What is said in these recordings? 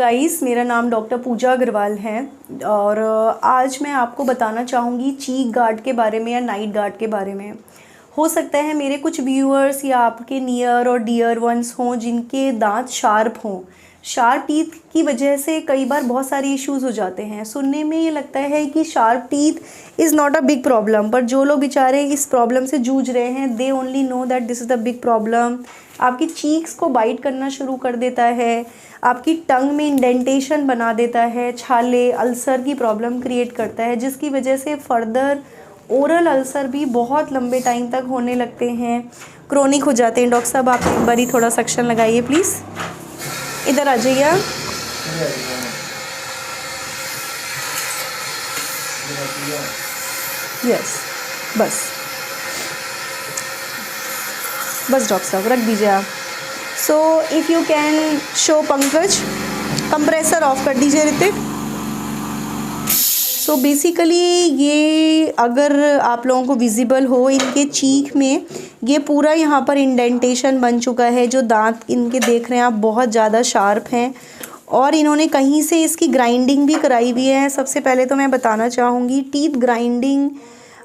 Guys, मेरा नाम doctor पूजा अग्रवाल है और आज मैं आपको बताना चाहूँगी चीक गार्ड के बारे में या नाइट गार्ड के बारे में। हो सकता है मेरे कुछ व्यूअर्स या आपके नियर और डियर वंस हों जिनके दांत शार्प हों। शार्प टीथ की वजह से कई बार बहुत सारे इश्यूज हो जाते हैं। सुनने में ये लगता है कि sharp teeth is not a big problem, पर जो लोग बेचारे इस प्रॉब्लम से जूझ रहे हैं they only know that this is the big problem. आपकी चीक्स को बाइट करना शुरू कर देता है, आपकी टंग में इंडेंटेशन बना देता है, छाले अल्सर की प्रॉब्लम क्रिएट करता है, जिसकी वजह से फर्दर ओरल अल्सर भी बहुत लंबे टाइम तक होने लगते हैं, क्रोनिक हो जाते हैं। डॉक्टर साहब, आप एक बारी थोड़ा सक्शन लगाइए प्लीज़। इधर आ जाइए आप। यस, बस बस डॉक्टर साहब रख दीजिए आप। So if you can show Pankaj, compressor of कर दीजिए ऋतिक। सो बेसिकली ये अगर आप लोगों को विजिबल हो, इनके चीख में ये पूरा यहाँ पर इंडेंटेशन बन चुका है। जो दांत इनके देख रहे हैं आप बहुत ज़्यादा शार्प हैं और इन्होंने कहीं से इसकी ग्राइंडिंग भी कराई हुई है। सबसे पहले तो मैं बताना चाहूँगी टीथ ग्राइंडिंग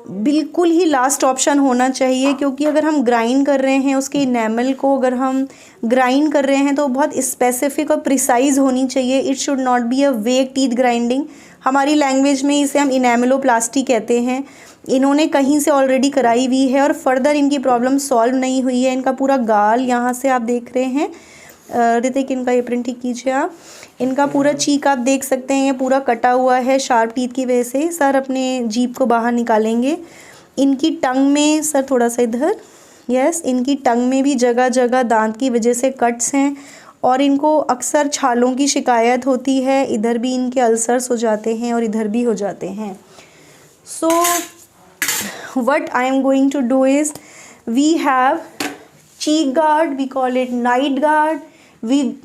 बिल्कुल ही लास्ट ऑप्शन होना चाहिए, क्योंकि अगर हम ग्राइंड कर रहे हैं उसके इनेमल को, अगर हम ग्राइंड कर रहे हैं तो बहुत स्पेसिफिक और प्रिसाइज होनी चाहिए। It should not be a वेग टीथ ग्राइंडिंग। हमारी लैंग्वेज में इसे हम इनेमलोप्लास्टी कहते हैं। इन्होंने कहीं से ऑलरेडी कराई हुई है और फर्दर इनकी प्रॉब्लम सॉल्व नहीं हुई है। इनका पूरा गाल यहाँ से आप देख रहे हैं, ऋतिक इनका एप्रन ठीक कीजिए आप। इनका पूरा चीक आप देख सकते हैं, ये पूरा कटा हुआ है शार्प टीथ की वजह से। सर अपने जीभ को बाहर निकालेंगे। इनकी टंग में, सर थोड़ा सा इधर, यस, इनकी टंग में भी जगह जगह दांत की वजह से कट्स हैं और इनको अक्सर छालों की शिकायत होती है। इधर भी इनके अल्सर्स हो जाते हैं और इधर भी हो जाते हैं। सो what I am going to do is, we have cheek guard, we call it night guard,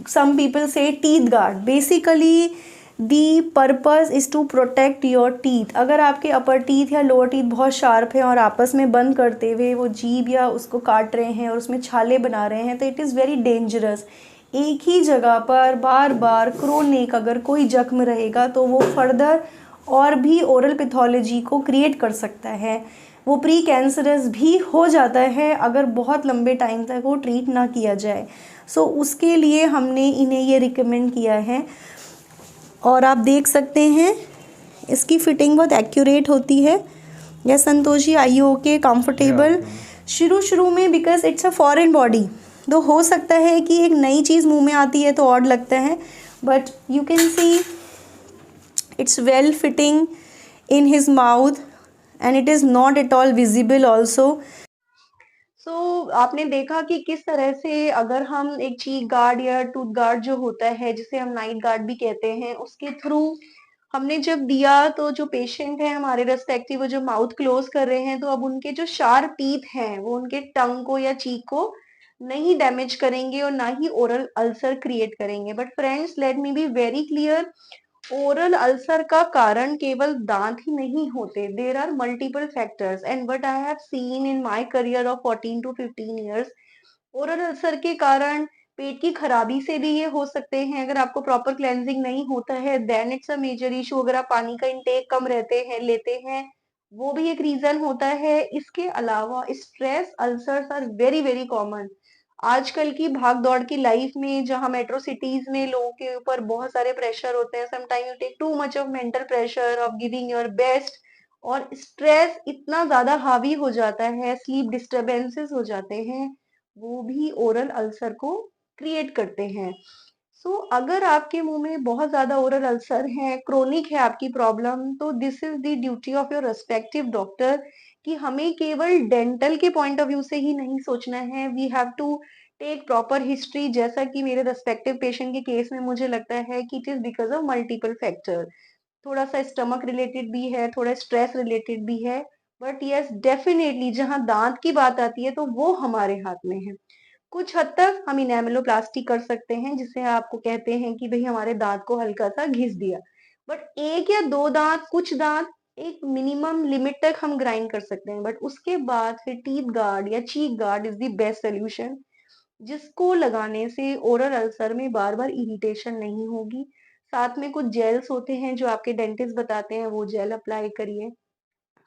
some people say teeth guard. Basically the purpose is to protect your teeth. अगर आपके अपर टीथ या लोअर टीथ बहुत sharp है और आपस में बंद करते हुए वो जीभ या उसको काट रहे हैं और उसमें छाले बना रहे हैं, तो इट इज़ वेरी डेंजरस। एक ही जगह पर बार बार क्रोनिक अगर कोई जख्म रहेगा तो वो फर्दर और भी ओरल पैथोलॉजी को क्रिएट कर सकता है। वो प्री कैंसरस भी हो जाता है अगर बहुत लंबे टाइम तक वो ट्रीट ना किया जाए। सो उसके लिए हमने इन्हें ये रिकमेंड किया है और आप देख सकते हैं इसकी फिटिंग बहुत एक्यूरेट होती है। Yes Santosh ji, I you okay, comfortable? शुरू में because it's a foreign body, तो हो सकता है कि एक नई चीज़ मुंह में आती है तो ऑड लगता है, but you can see it's well fitting in his mouth and it is not at all visible also. आपने देखा कि किस तरह से अगर हम एक चीक गार्ड या टूथ गार्ड जो होता है, जिसे हम नाइट गार्ड भी कहते हैं, उसके थ्रू हमने जब दिया तो जो पेशेंट है हमारे रेस्पेक्टिव, वो जो माउथ क्लोज कर रहे हैं, तो अब उनके जो शार्प टीथ हैं वो उनके टंग को या चीक को नहीं डैमेज करेंगे और ना ही ओरल अल्सर क्रिएट करेंगे। But friends, let me be very clear, oral ulcer का कारण केवल दांत ही नहीं होते। There are multiple factors and what I have seen in my career of 14 to 15 years, oral ulcer के कारण पेट की खराबी से भी ये हो सकते हैं। अगर आपको प्रॉपर क्लेंजिंग नहीं होता है then it's a major issue. अगर आप पानी का इंटेक कम लेते हैं, वो भी एक रीजन होता है। इसके अलावा stress ulcers are very very common. आजकल की भाग दौड़ की लाइफ में, जहाँ मेट्रो सिटीज में लोगों के ऊपर बहुत सारे प्रेशर होते हैं, sometime you take too much of mental pressure of giving your best, और स्ट्रेस इतना ज्यादा हावी हो जाता है, स्लीप डिस्टरबेंसेस हो जाते हैं, वो भी ओरल अल्सर को क्रिएट करते हैं। अगर आपके मुंह में बहुत ज्यादा ओरल अल्सर है, क्रोनिक है आपकी प्रॉब्लम, तो this is the duty of your respective doctor कि हमें केवल डेंटल के पॉइंट ऑफ व्यू से ही नहीं सोचना है। We have to take proper history. जैसा कि मेरे रेस्पेक्टिव पेशेंट के केस में मुझे लगता है कि it is because of multiple factor. थोड़ा सा स्टमक रिलेटेड भी है, थोड़ा स्ट्रेस रिलेटेड भी है, बट यस डेफिनेटली जहां दांत की बात आती है तो वो हमारे हाथ में है। कुछ हद तक हम इनेमलोप्लास्टी कर सकते हैं, जिसे आपको कहते हैं कि भाई हमारे दांत को हल्का सा घिस दिया, बट एक या दो दांत, कुछ दांत एक मिनिमम लिमिट तक हम ग्राइंड कर सकते हैं, बट उसके बाद फिर टीथ गार्ड या cheek guard is the best solution. जिसको लगाने से ओरल अल्सर में बार बार इरिटेशन नहीं होगी। साथ में कुछ जेल्स होते हैं जो आपके डेंटिस्ट बताते हैं, वो जेल अप्लाई करिए।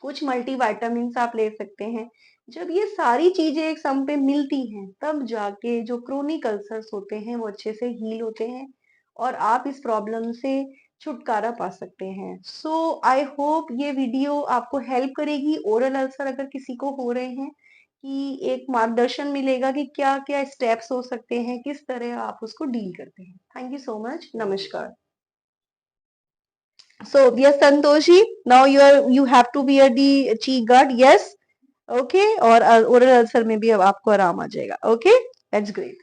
कुछ मल्टीविटामिन्स आप ले सकते हैं। जब ये सारी चीजें एक सम पे मिलती हैं तब जाके जो क्रोनिक अल्सर्स होते हैं वो अच्छे से हील होते हैं और आप इस प्रॉब्लम से छुटकारा पा सकते हैं। सो आई होप ये वीडियो आपको हेल्प करेगी। ओरल अल्सर अगर किसी को हो रहे हैं कि एक मार्गदर्शन मिलेगा कि क्या क्या स्टेप्स हो सकते हैं, किस तरह आप उसको डील करते हैं। Thank you so much. नमस्कार। So yes, Santoshi, now you have to wear the cheek guard. Yes, okay, और oral ulcer में भी अब आपको आराम आ जाएगा. Okay, that's great.